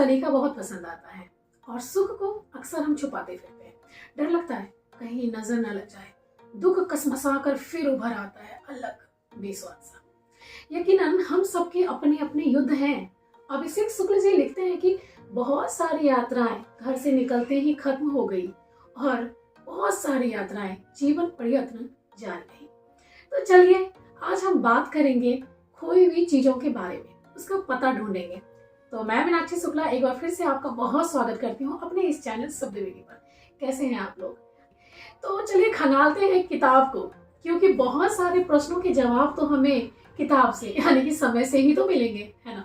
तरीका बहुत पसंद आता है और सुख को अक्सर हम छुपाते फिरते हैं। डर लगता है कहीं नजर न लग जाए। दुख कसमसा कर फिर उभर आता है अलग बेस्वाद सा। यकीनन हम सबके अपने अपने युद्ध हैं। अभिषेक शुक्ल जी लिखते हैं कि बहुत सारी यात्राएं घर से निकलते ही खत्म हो गई और बहुत सारी यात्राएं जीवन प्रयत्न जारी रही। तो चलिए आज हम बात करेंगे खोई हुई चीजों के बारे में, उसका पता ढूंढेंगे। तो मैं मीनाक्षी शुक्ला एक बार फिर से आपका बहुत स्वागत करती हूँ अपने इस चैनल शब्दवेदी पर। कैसे हैं आप लोग? तो चलिए खंगालते हैं किताब को, क्योंकि बहुत सारे प्रश्नों के जवाब तो हमें किताब से यानी कि समय से ही तो मिलेंगे, है ना।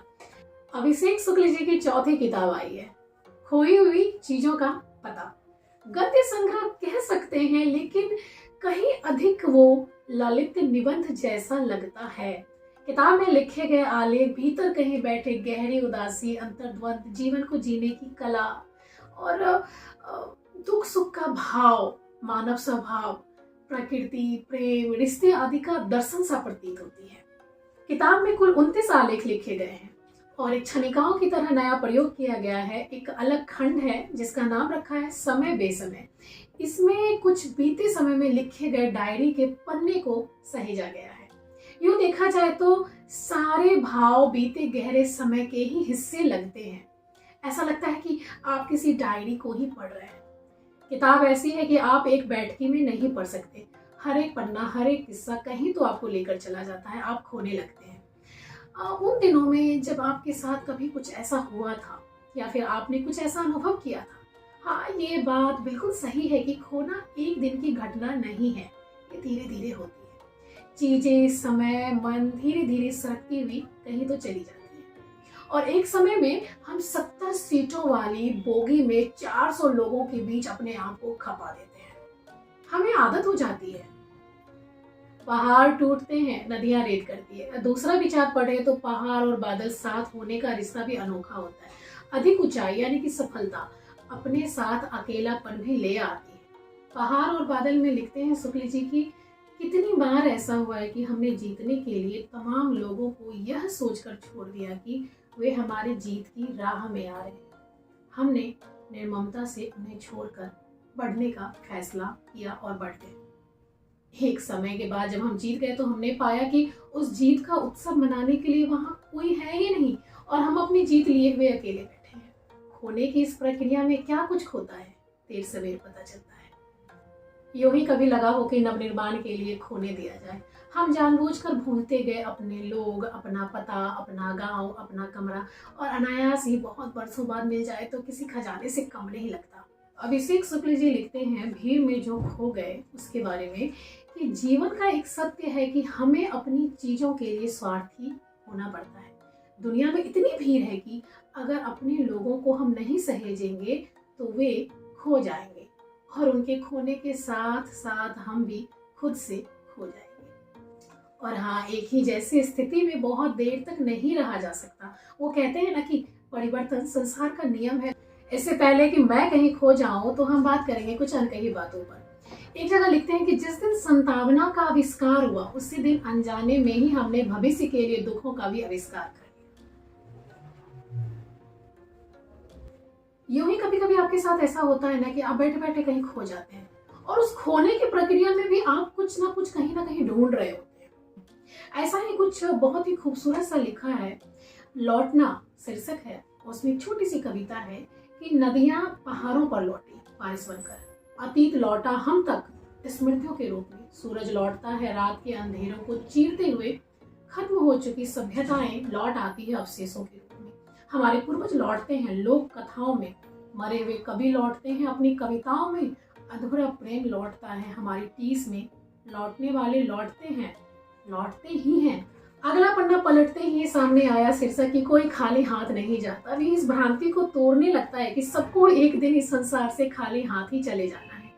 अभिषेक शुक्ल जी की चौथी किताब आई है, खोई हुई चीजों का पता। गद्य संग्रह कह सकते हैं, लेकिन कहीं अधिक वो ललित निबंध जैसा लगता है। किताब में लिखे गए आलेख भीतर कहीं बैठे गहरी उदासी, अंतर्द्वंद, जीवन को जीने की कला और दुख सुख का भाव, मानव स्वभाव, प्रकृति, प्रेम, रिश्ते आदि का दर्शन सा प्रतीत होती है। किताब में कुल 29 आलेख लिखे गए हैं और एक क्षणिकाओं की तरह नया प्रयोग किया गया है। एक अलग खंड है जिसका नाम रखा है समय बेसमय। इसमें कुछ बीते समय में लिखे गए डायरी के पन्ने को सहेजा गया है। यूं देखा जाए तो सारे भाव बीते गहरे समय के ही हिस्से लगते हैं। ऐसा लगता है कि आप किसी डायरी को ही पढ़ रहे हैं। किताब ऐसी है कि आप एक बैठकी में नहीं पढ़ सकते। हर एक पन्ना, हर एक किस्सा कहीं तो आपको लेकर चला जाता है, आप खोने लगते हैं। उन दिनों में जब आपके साथ कभी कुछ ऐसा हुआ था या फिर आपने कुछ ऐसा अनुभव किया था। हाँ, ये बात बिल्कुल सही है कि खोना एक दिन की घटना नहीं है, ये धीरे धीरे होती है। चीजें, समय, मन धीरे धीरे सरकती हुई कहीं तो चली जाती है और एक समय में हम 70 सीटों वाली बोगी में 400 लोगों के बीच अपने आप को खपा देते हैं। हमें आदत हो जाती है। पहाड़ टूटते हैं, नदियां रेत करती है। दूसरा विचार पढ़े तो पहाड़ और बादल साथ होने का रिश्ता भी अनोखा होता है। अधिक ऊंचाई यानी कि सफलता अपने साथ अकेलापन भी ले आती है। पहाड़ और बादल में लिखते हैं शुक्ल जी की कितनी बार ऐसा हुआ है कि हमने जीतने के लिए तमाम लोगों को यह सोचकर छोड़ दिया कि वे हमारे जीत की राह में आ रहे हैं। हमने निर्ममता से उन्हें छोड़कर बढ़ने का फैसला किया और बढ़ गए। एक समय के बाद जब हम जीत गए तो हमने पाया कि उस जीत का उत्सव मनाने के लिए वहां कोई है ही नहीं और हम अपनी जीत लिए हुए अकेले बैठे हैं। खोने की इस प्रक्रिया में क्या कुछ खोता है, देर सवेर पता चलता है। यूं ही कभी लगा हो कि नवनिर्माण के लिए खोने दिया जाए। हम जानबूझकर भूलते गए अपने लोग, अपना पता, अपना गांव, अपना कमरा, और अनायास ही बहुत बरसों बाद मिल जाए तो किसी खजाने से कम नहीं लगता। अभिषेक शुक्ल जी लिखते हैं भीड़ में जो खो गए उसके बारे में कि जीवन का एक सत्य है कि हमें अपनी चीजों के लिए स्वार्थी होना पड़ता है। दुनिया में इतनी भीड़ है कि अगर अपने लोगों को हम नहीं सहेजेंगे तो वे खो जाएंगे और उनके खोने के साथ साथ हम भी खुद से खो जाएंगे। और हाँ, एक ही जैसी स्थिति में बहुत देर तक नहीं रहा जा सकता। वो कहते हैं ना कि परिवर्तन संसार का नियम है। इससे पहले कि मैं कहीं खो जाऊं तो हम बात करेंगे कुछ अनकही बातों पर। एक जगह लिखते हैं कि जिस दिन संतावना का आविष्कार हुआ उसी दिन अनजाने में ही हमने भविष्य के लिए दुखों का भी आविष्कार कर लिया। यूं ही कभी कभी आपके साथ ऐसा होता है ना कि आप बैठे बैठे कहीं खो जाते हैं और उस खोने की प्रक्रिया में भी आप कुछ ना कुछ कहीं ना कहीं ढूंढ रहे होते हैं। ऐसा ही कुछ बहुत ही खूबसूरत सा लिखा है, लौटना शीर्षक है। उसमें एक छोटी सी कविता है कि नदियां पहाड़ों पर लौटी बारिश बनकर, अतीत लौटा हम तक स्मृतियों के रूप में, सूरज लौटता है रात के अंधेरों को चीरते हुए, खत्म हो चुकी सभ्यताएं लौट आती है अवशेषों के रूप में, हमारे पूर्वज लौटते हैं लोक कथाओं में, मरे हुए कवि लौटते हैं अपनी कविताओं में, अधूरा प्रेम लौटता है हमारी टीस में, लौटने वाले लौटते हैं, लौटते ही हैं। अगला पन्ना पलटते ही ये सामने आया शीर्षक कि कोई खाली हाथ नहीं जाता। अभी इस भ्रांति को तोड़ने लगता है कि सबको एक दिन इस संसार से खाली हाथ ही चले जाना है।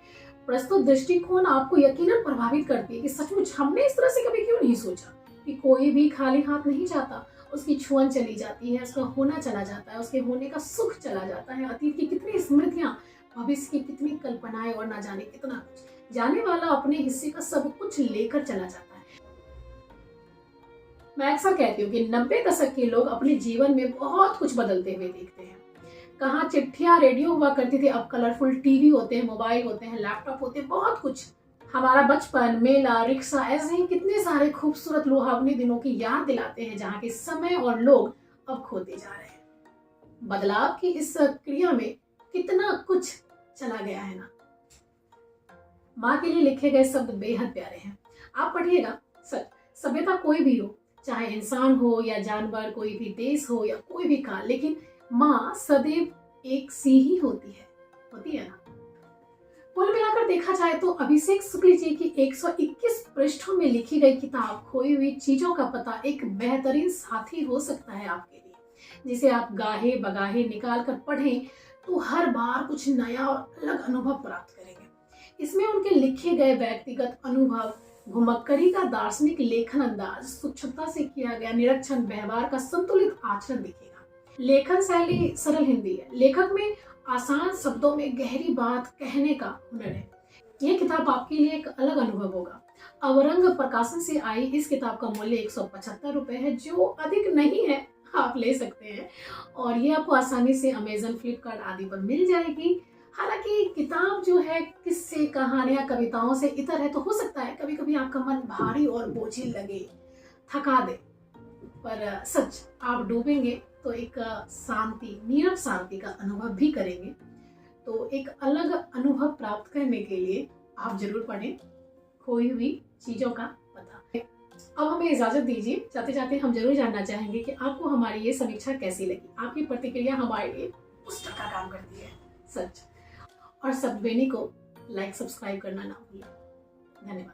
प्रस्तुत दृष्टिकोण आपको यकीनन प्रभावित करती है कि सचमुच हमने इस तरह से कभी क्यों नहीं सोचा कि कोई भी खाली हाथ नहीं जाता। उसकी छुअन चली जाती है, उसका होना चला जाता है, उसके होने का सुख चला जाता है। अतीत की कितनी स्मृतियां, भविष्य की कितनी कल्पनाएं और ना जाने कितना कुछ। जाने वाला अपने हिस्से का सब कुछ लेकर चला जाता है। मैं अक्सर कहती हूँ कि 90 दशक के लोग अपने जीवन में बहुत कुछ बदलते हुए देखते हैं। कहाँ चिट्ठियां रेडियो हुआ करती थी, अब कलरफुल टीवी होते हैं, मोबाइल होते हैं, लैपटॉप होते हैं, बहुत कुछ। हमारा बचपन, मेला, रिक्शा, ऐसे ही कितने सारे खूबसूरत लुभावने दिनों की याद दिलाते हैं, जहाँ के समय और लोग अब खोते जा रहे हैं। बदलाव की इस क्रिया में कितना कुछ चला गया है ना। माँ के लिए लिखे गए शब्द बेहद प्यारे हैं, आप पढ़िएगा। सच, सभ्यता कोई भी हो, चाहे इंसान हो या जानवर, कोई भी देश हो या कोई भी काल, लेकिन माँ सदैव एक सी ही होती है ना। कुल मिलाकर देखा जाए तो अभिषेक शुक्ल जी की 121 पृष्ठों में लिखी गई किताब खोई हुई चीजों का पता एक बेहतरीन साथी हो सकता है आपके लिए, जिसे आप गाहे बगाहे निकाल कर पढ़ें तो हर बार कुछ नया और अलग अनुभव प्राप्त करेंगे। इसमें उनके लिखे गए व्यक्तिगत अनुभव, घुमक्कड़ी का दार्शनिक लेखन अंदाज, सूक्ष्मता से किया गया निरीक्षण, व्यवहार का संतुलित आचरण दिखेगा। लेखन शैली सरल हिंदी है, लेखक में आसान शब्दों में गहरी बात कहने का हुनर है। यह किताब आपके लिए एक अलग अनुभव होगा। अवरंग प्रकाशन से आई इस किताब का मूल्य 175 रुपए है, जो अधिक नहीं है, आप ले सकते हैं। और ये आपको आसानी से अमेजन, फ्लिपकार्ट आदि पर मिल जाएगी। हालांकि किताब जो है किस्से, कहानियां, कविताओं से इतर है, तो हो सकता है कभी कभी आपका मन भारी और बोझिल लगे, थका दे, पर सच आप डूबेंगे तो एक शांति, नीरव शांति का अनुभव भी करेंगे। तो एक अलग अनुभव प्राप्त करने के लिए आप जरूर पढ़ें खोई हुई चीजों का पता। अब हमें इजाजत दीजिए। जाते जाते हम जरूर जानना चाहेंगे कि आपको हमारी ये समीक्षा कैसी लगी। आपकी प्रतिक्रिया हमारे लिए बूस्टर का काम करती है, सच। और सब्बेनी को लाइक, सब्सक्राइब करना ना भूलें। धन्यवाद।